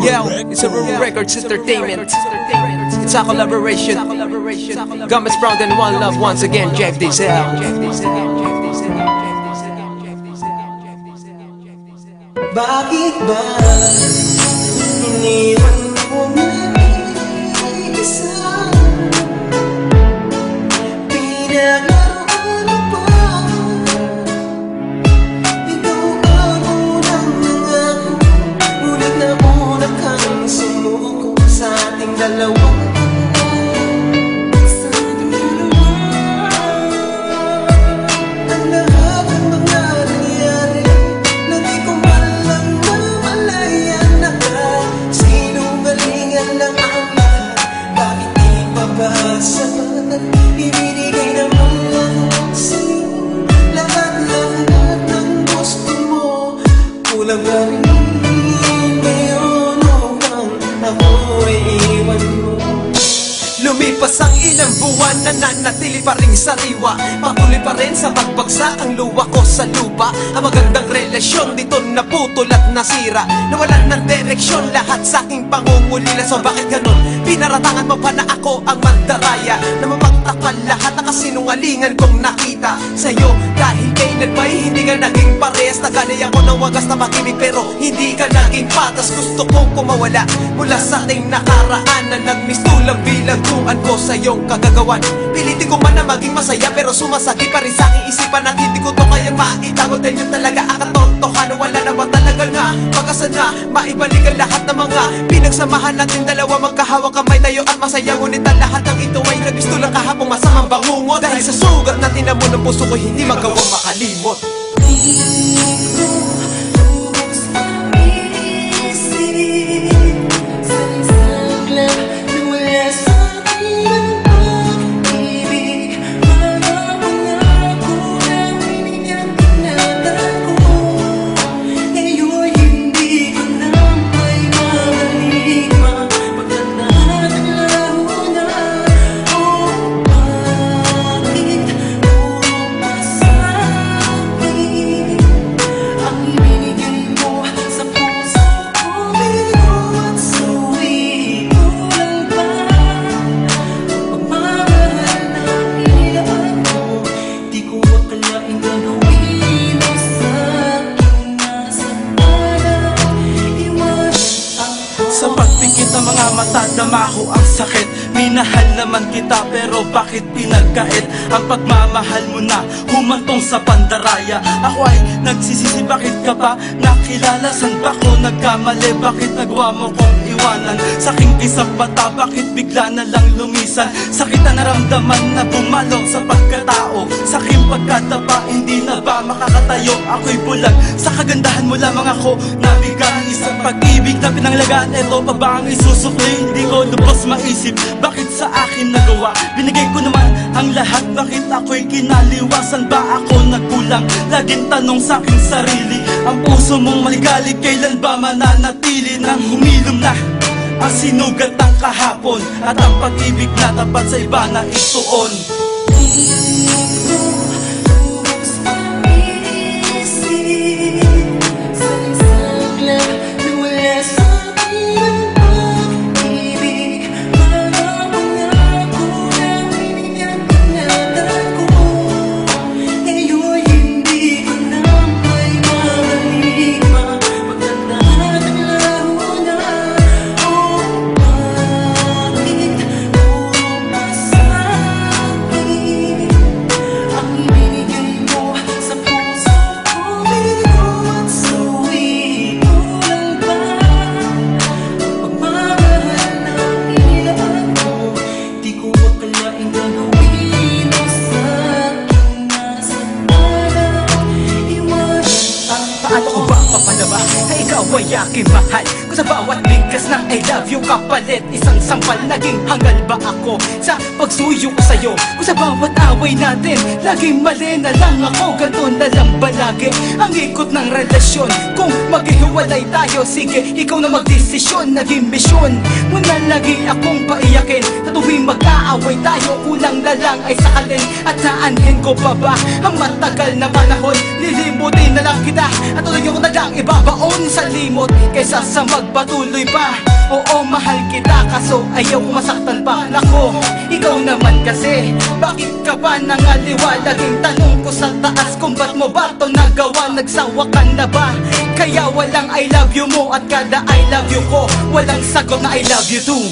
Yo, it's a Ruru Records Entertainment. It's a collaboration. Gomez Brown and One Love once again, Jeff Diesel. Bakit ba iniwan mo na isa? Pinaglaruan pa. Ikaw ang unang nangako, ngunit nauna kang sumuko sa ating dalawa. Ibinigay naman lahat sa'yo, lahat-lahat ng gusto mo. Kulang na rin ngayon upang ako'y iwan mo. Lumipas ang ilang buwan, nananatili pa rin sariwa. Patuloy pa rin sa pagbagsak ang luwa ko sa lupa. Ang magandang relasyon dito naputol at nasira. Nawalan ng direksyon lahat sa aking pangungulila. So bakit ganun? Pinaratangan mo pa na ako ang mandaraya, na mapagtakpan lahat ng kasinungalingan kong nakita sa'yo. Dahil kailan ba'y hindi ka naging parehas? Naganay ako ng wagas na pag-ibig pero hindi ka naging patas. Gusto kong kumawala mula sa ating nakaraan na nagmistulang bilangguan ko sa iyong kagagawan. Pilitin ko man na maging masaya pero sumasakit pa rin sa aking isipan at hindi ko to kayang maitago. Dahil yun talaga ang katotohanan. Wala na ba talaga nga pag-asa na maibalik ang lahat ng mga pinagsamahan natin dalawa? Magkahawak kamay tayo at masaya, ngunit ang lahat ng ito ay nagisto lang kahapong masamang bangungot. Dahil sa sugat na tinamo ng puso ko hindi magawang makalimot. Sa pagpikit ng mga mata, dama ko ang sakit. Minahal naman kita pero bakit pinagkait? Ang pagmamahal mo na humantong sa pandaraya. Ako ay nagsisisi, bakit ka pa nakilala? San ba ko nagkamali? Bakit nagawa mo kong iwanan? Sa aking isang mata, bakit bigla na lang lumisan? Sakit na naramdaman na bumalong sa pagkatao. Sa aking pagkatapa, hindi na ba makakatayo? Ako'y bulag, sa kagandahan mo lamang ako nabigang. Isang pag-ibig na pinanglagaan, eto pa ba ang isusukli? Hindi ko lubos maisip, bakit sa akin nagawa? Binigay ko naman ang lahat, bakit ako'y kinaliwasan? Ba ako nagkulang? Laging tanong sa aking sarili, ang puso mong maligalig, kailan ba mananatili? Nang humilom na ang sinugat ng kahapon, at ang pag-ibig na tapat sa iba na ituon. Paano ko ba papalaba na ikaw ay aking mahal? Kung sa bawat bigkas ng I love you kapalit, isang sampal naging hangal ba ako sa pagsuyo ko sa'yo? Kung sa bawat away natin, laging mali na lang ako. Ganun na lang ba lagi ang ikot ng relasyon? Kung maghihiwalay tayo, sige, ikaw na magdesisyon. Naging misyon mo na lagi akong paiyakin. Sa tuwing mag-aaway tayo, kulang na lang ay sakalin. At naanhin ko pa ba ang matagal na panahon? Lilimutin na lang kita at tuloy ko na lang ibabaon sa limot, kaysa sa magpatuloy pa. Oo, mahal kita, kaso ayaw ko masaktan pa. Nako, ikaw naman kasi, bakit ka ba nangaliwa? Laging tanong ko sa taas kung ba't mo ba to nagawa? Nagsawa ka na ba? Kaya walang I love you mo at kada I love you ko walang sagot na I love you too.